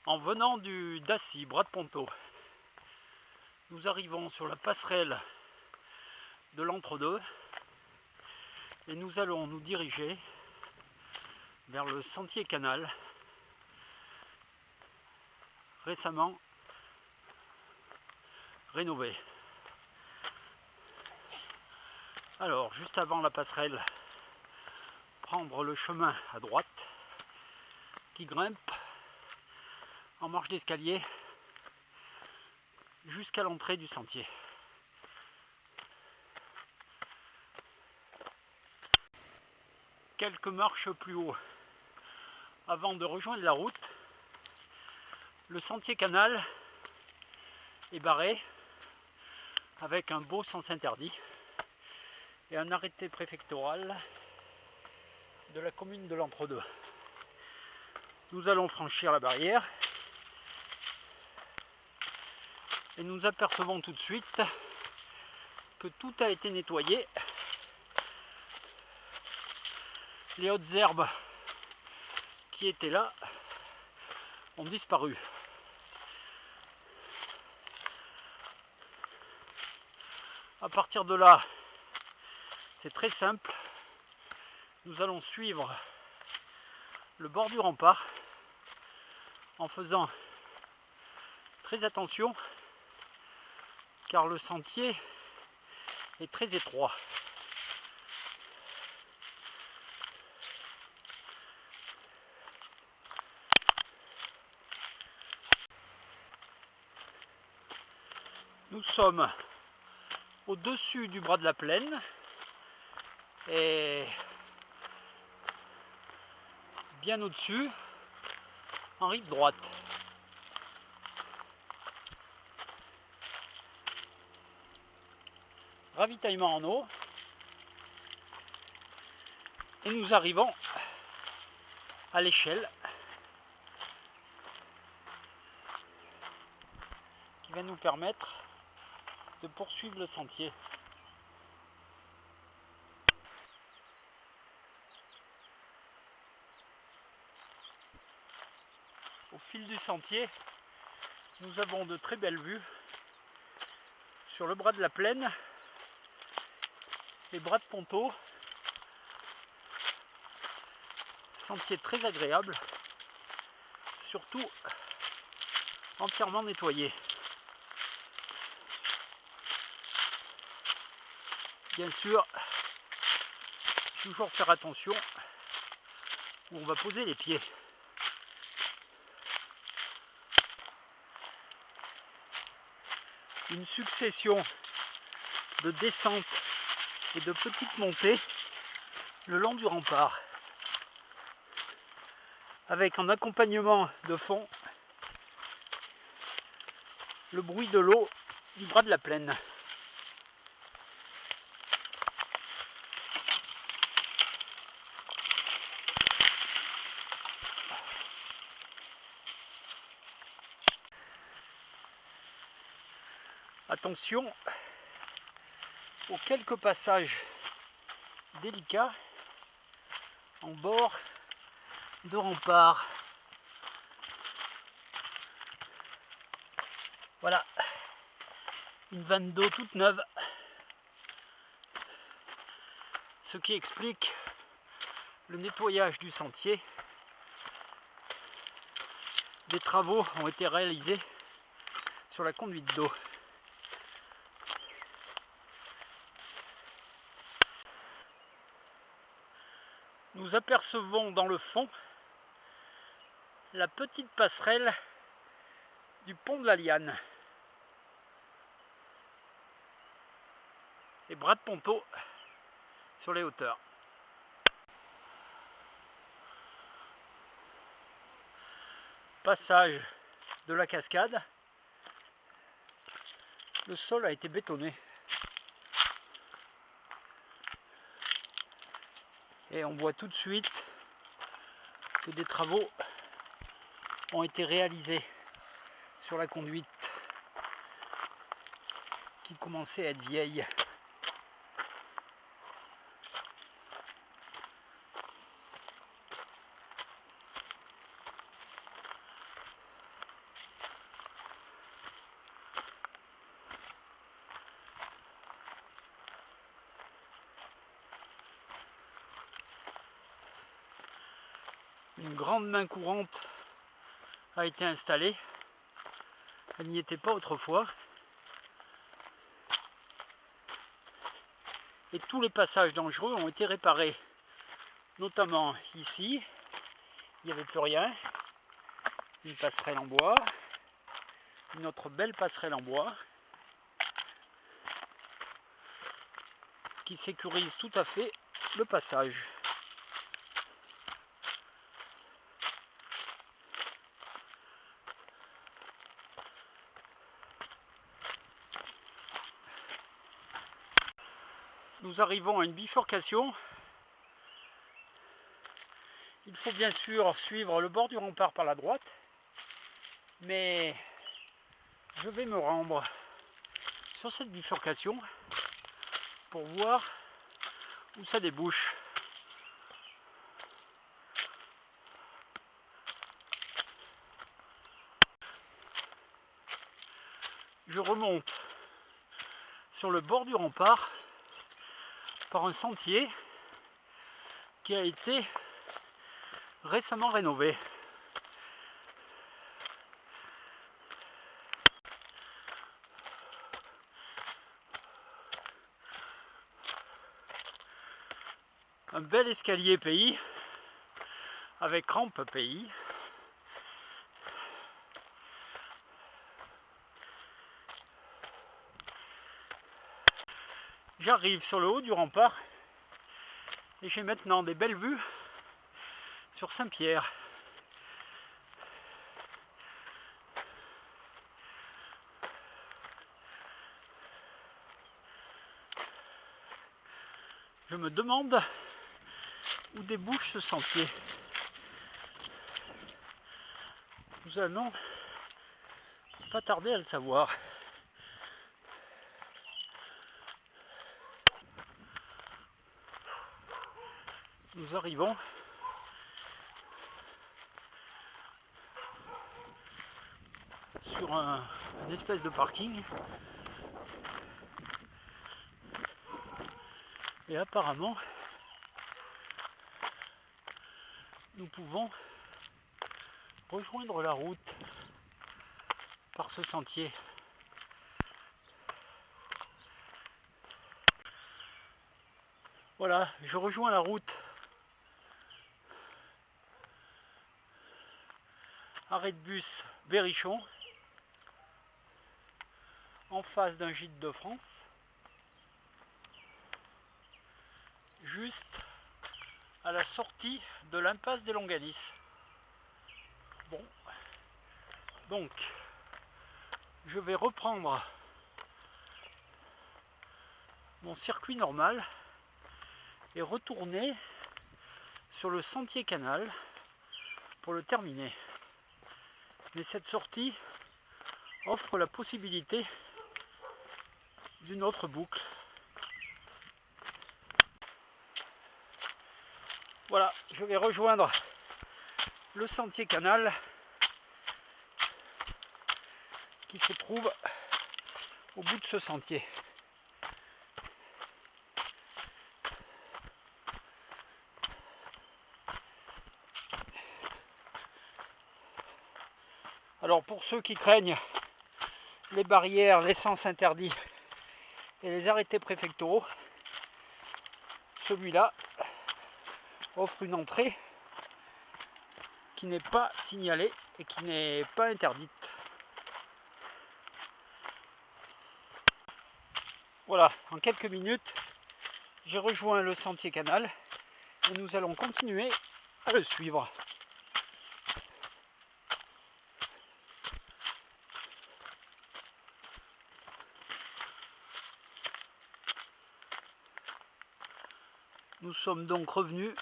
En venant du Dacy, Bras de Ponto, nous arrivons sur la passerelle de l'Entre-deux et nous allons nous diriger vers le sentier canal récemment rénové. Alors, juste avant la passerelle, prendre le chemin à droite qui grimpe en marche d'escalier jusqu'à l'entrée du sentier. Quelques marches plus haut, avant de rejoindre la route, le sentier canal est barré avec un beau sens interdit et un arrêté préfectoral de la commune de l'Entre-deux. Nous allons franchir la barrière et nous apercevons tout de suite que tout a été nettoyé. Les hautes herbes qui étaient là ont disparu. À partir de là, c'est très simple. Nous allons suivre le bord du rempart en faisant très attention car le sentier est très étroit. Nous sommes au-dessus du bras de la plaine et bien au-dessus, en rive droite. Ravitaillement en eau et nous arrivons à l'échelle qui va nous permettre de poursuivre le sentier. Au fil du sentier, nous avons de très belles vues sur le bras de la plaine, les Bras de Ponto, sentier très agréable, surtout entièrement nettoyé. Bien sûr, toujours faire attention où on va poser les pieds. Une succession de descentes et de petites montées le long du rempart, avec en accompagnement de fond le bruit de l'eau du bras de la plaine. Attention aux quelques passages délicats en bord de rempart. Voilà, une vanne d'eau toute neuve, ce qui explique le nettoyage du sentier. Des travaux ont été réalisés sur la conduite d'eau. Nous apercevons dans le fond la petite passerelle du pont de la Liane. Et Bras de Ponto sur les hauteurs. Passage de la cascade. Le sol a été bétonné. Et on voit tout de suite que des travaux ont été réalisés sur la conduite qui commençait à être vieille. Une grande main courante a été installée. Elle n'y était pas autrefois. Et tous les passages dangereux ont été réparés. Notamment ici, il n'y avait plus rien. Une passerelle en bois. Une autre belle passerelle en bois. Qui sécurise tout à fait le passage. Nous arrivons à une bifurcation. Il faut bien sûr suivre le bord du rempart par la droite, mais je vais me rendre sur cette bifurcation pour voir où ça débouche. Je remonte sur le bord du rempart par un sentier qui a été récemment rénové. Un bel escalier pays avec rampe pays. J'arrive sur le haut du rempart et j'ai maintenant des belles vues sur Saint-Pierre. Je me demande où débouche ce sentier. Nous allons pas tarder à le savoir. Nous arrivons sur une espèce de parking et apparemment nous pouvons rejoindre la route par ce sentier. Voilà, je rejoins la route. Arrêt de bus Berrichon, en face d'un gîte de France, juste à la sortie de l'impasse des Longanisses. Bon, donc je vais reprendre mon circuit normal et retourner sur le sentier canal pour le terminer. Mais cette sortie offre la possibilité d'une autre boucle. Voilà, je vais rejoindre le sentier canal qui se trouve au bout de ce sentier. Alors pour ceux qui craignent les barrières, les sens interdits et les arrêtés préfectoraux, celui-là offre une entrée qui n'est pas signalée et qui n'est pas interdite. Voilà, en quelques minutes, j'ai rejoint le sentier canal et nous allons continuer à le suivre. Nous sommes donc revenus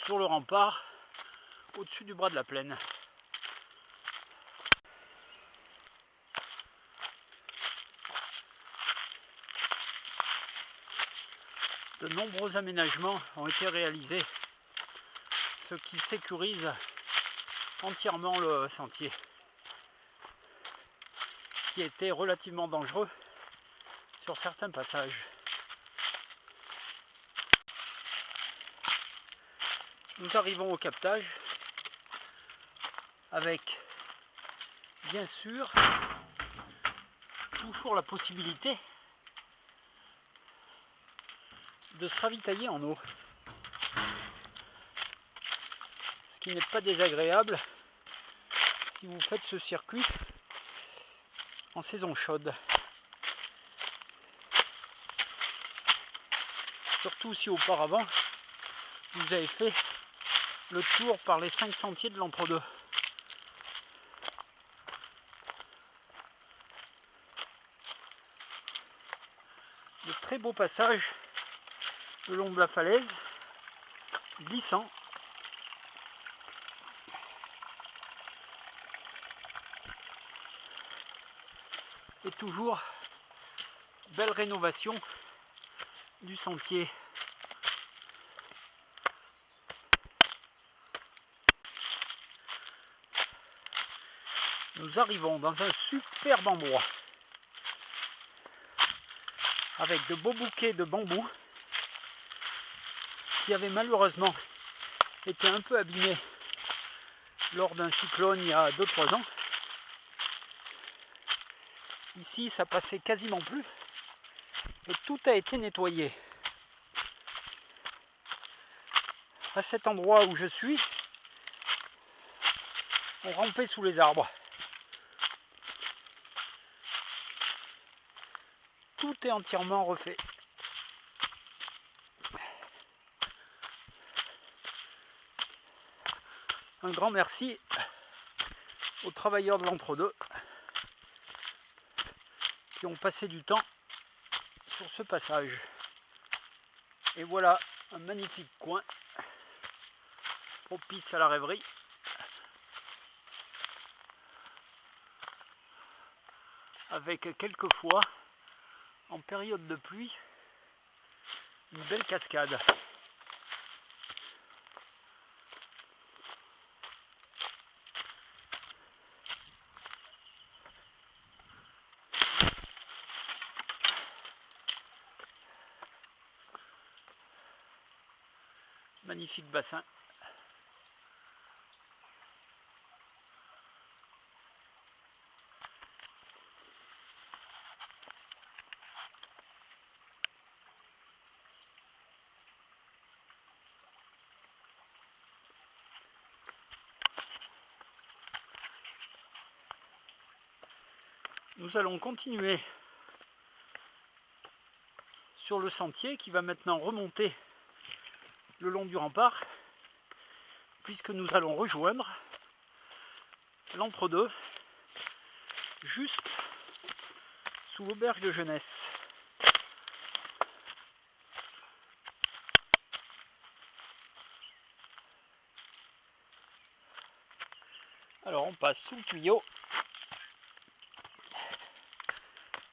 sur le rempart au-dessus du bras de la plaine. De nombreux aménagements ont été réalisés, ce qui sécurise entièrement le sentier, qui était relativement dangereux sur certains passages. Nous arrivons au captage avec bien sûr toujours la possibilité de se ravitailler en eau, ce qui n'est pas désagréable si vous faites ce circuit en saison chaude. Surtout si auparavant vous avez fait le tour par les 5 sentiers de l'entre-deux. De très beaux passages le long de la falaise, glissant. Et toujours belle rénovation du sentier. Nous arrivons dans un superbe endroit avec de beaux bouquets de bambous qui avaient malheureusement été un peu abîmés lors d'un cyclone il y a 2-3 ans. Ici, ça passait quasiment plus et tout a été nettoyé. À cet endroit où je suis, on rampait sous les arbres. Tout est entièrement refait. Un grand merci aux travailleurs de l'entre-deux qui ont passé du temps sur ce passage. Et voilà un magnifique coin propice à la rêverie. Avec quelquefois, en période de pluie, une belle cascade. Magnifique bassin. Nous allons continuer sur le sentier qui va maintenant remonter le long du rempart, puisque nous allons rejoindre l'entre-deux juste sous l'auberge de jeunesse. Alors on passe sous le tuyau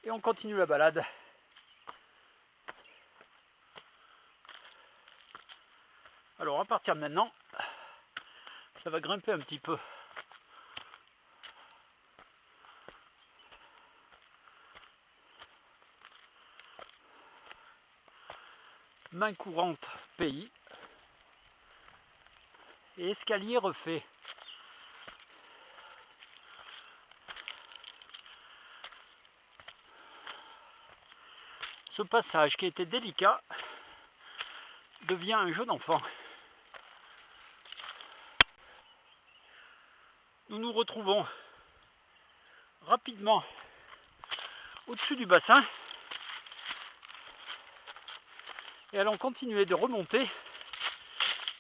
et on continue la balade. Alors à partir de maintenant, ça va grimper un petit peu. Main courante pays et escalier refait. Ce passage qui était délicat devient un jeu d'enfant. Nous nous retrouvons rapidement au-dessus du bassin et allons continuer de remonter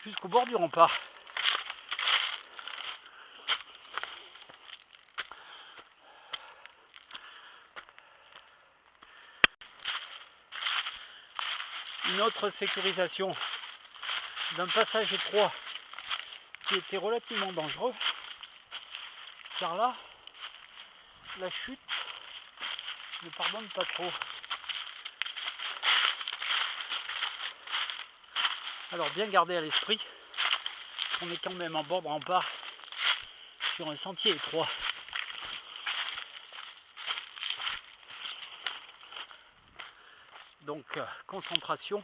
jusqu'au bord du rempart. Une autre sécurisation d'un passage étroit qui était relativement dangereux, car là, la chute ne pardonne pas trop. Alors bien garder à l'esprit qu'on est quand même en bord de rempart sur un sentier étroit. Donc concentration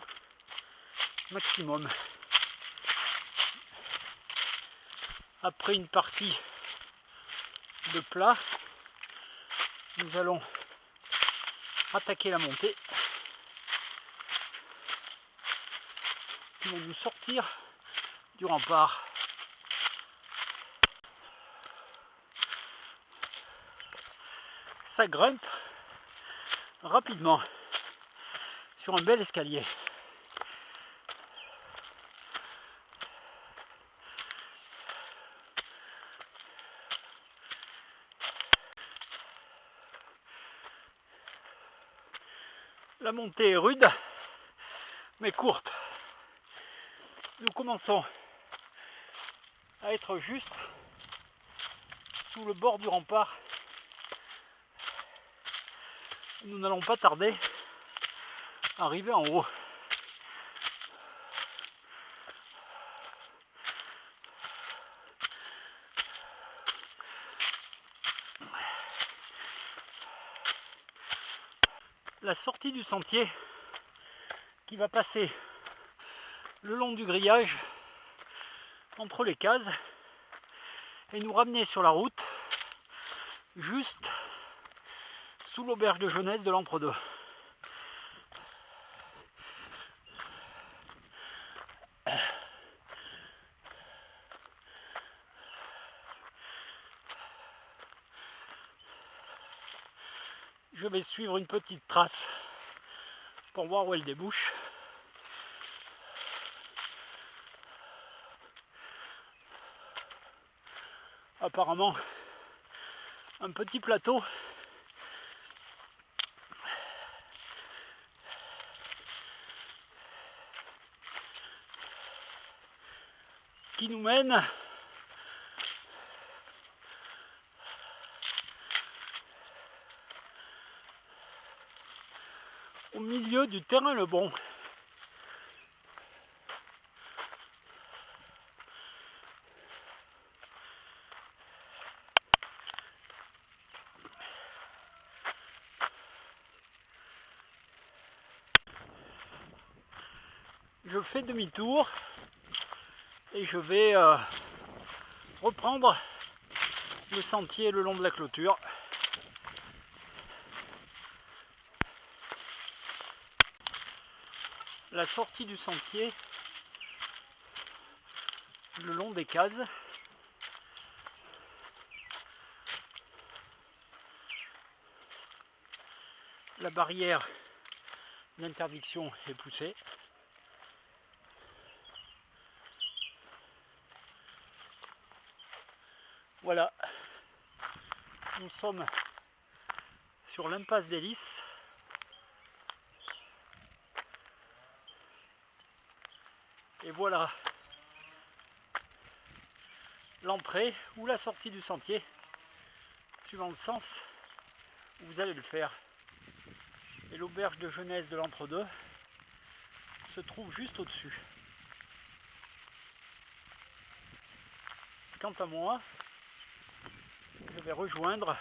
maximum. Après une partie de plat, nous allons attaquer la montée qui vont nous sortir du rempart. Ça grimpe rapidement sur un bel escalier. La montée est rude, mais courte. Nous commençons à être juste sous le bord du rempart. Nous n'allons pas tarder à arriver en haut. La sortie du sentier qui va passer le long du grillage entre les cases et nous ramener sur la route juste sous l'auberge de jeunesse de l'Entre-deux. Je vais suivre une petite trace pour voir où elle débouche. Apparemment, un petit plateau qui nous mène au milieu du terrain Lebon. Je fais demi-tour et je vais reprendre le sentier le long de la clôture. La sortie du sentier le long des cases la barrière d'interdiction est poussée. Voilà, nous sommes sur l'impasse des Lys. Et voilà l'entrée ou la sortie du sentier, suivant le sens où vous allez le faire. Et l'auberge de jeunesse de l'Entre-deux se trouve juste au-dessus. Quant à moi, je vais rejoindre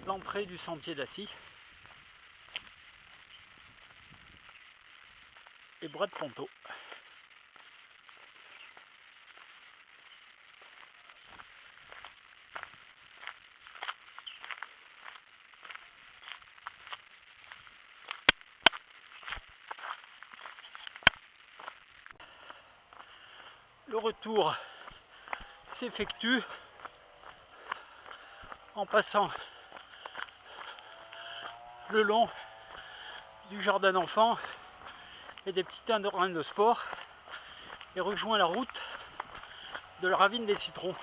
l'entrée du sentier d'Assy et Bras de Ponto. Le retour s'effectue en passant le long du jardin d'enfants et des petits terrains de sport et rejoint la route de la ravine des Citrons.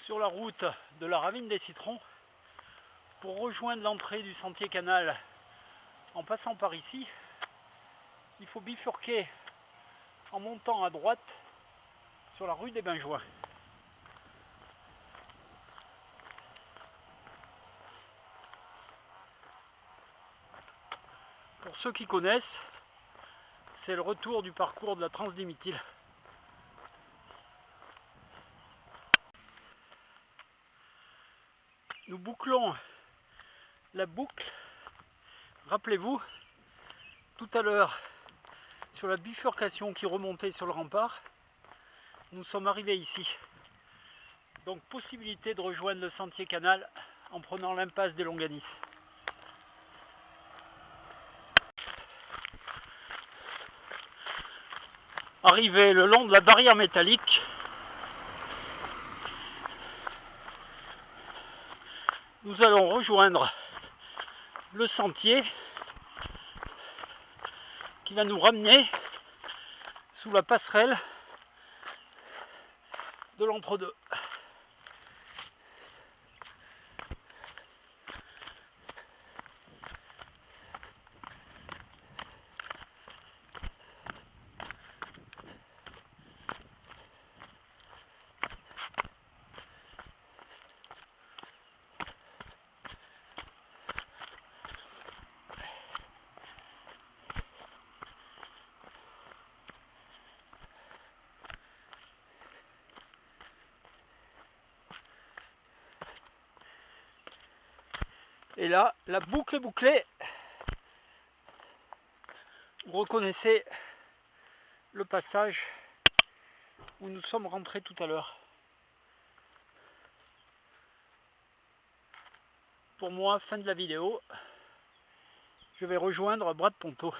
Sur la route de la ravine des Citrons, pour rejoindre l'entrée du sentier canal en passant par ici, il faut bifurquer en montant à droite sur la rue des Benjois. Pour ceux qui connaissent, c'est le retour du parcours de la Transdimityle. Nous bouclons la boucle Rappelez-vous, tout à l'heure, sur la bifurcation qui remontait sur le rempart, nous sommes arrivés ici. Donc possibilité de rejoindre le sentier canal en prenant l'impasse des Longanisses. Arrivé le long de la barrière métallique, nous allons rejoindre le sentier qui va nous ramener sous la passerelle de l'entre-deux. Et là, la boucle est bouclée. Vous reconnaissez le passage où nous sommes rentrés tout à l'heure. Pour moi, fin de la vidéo, je vais rejoindre Bras de Ponto.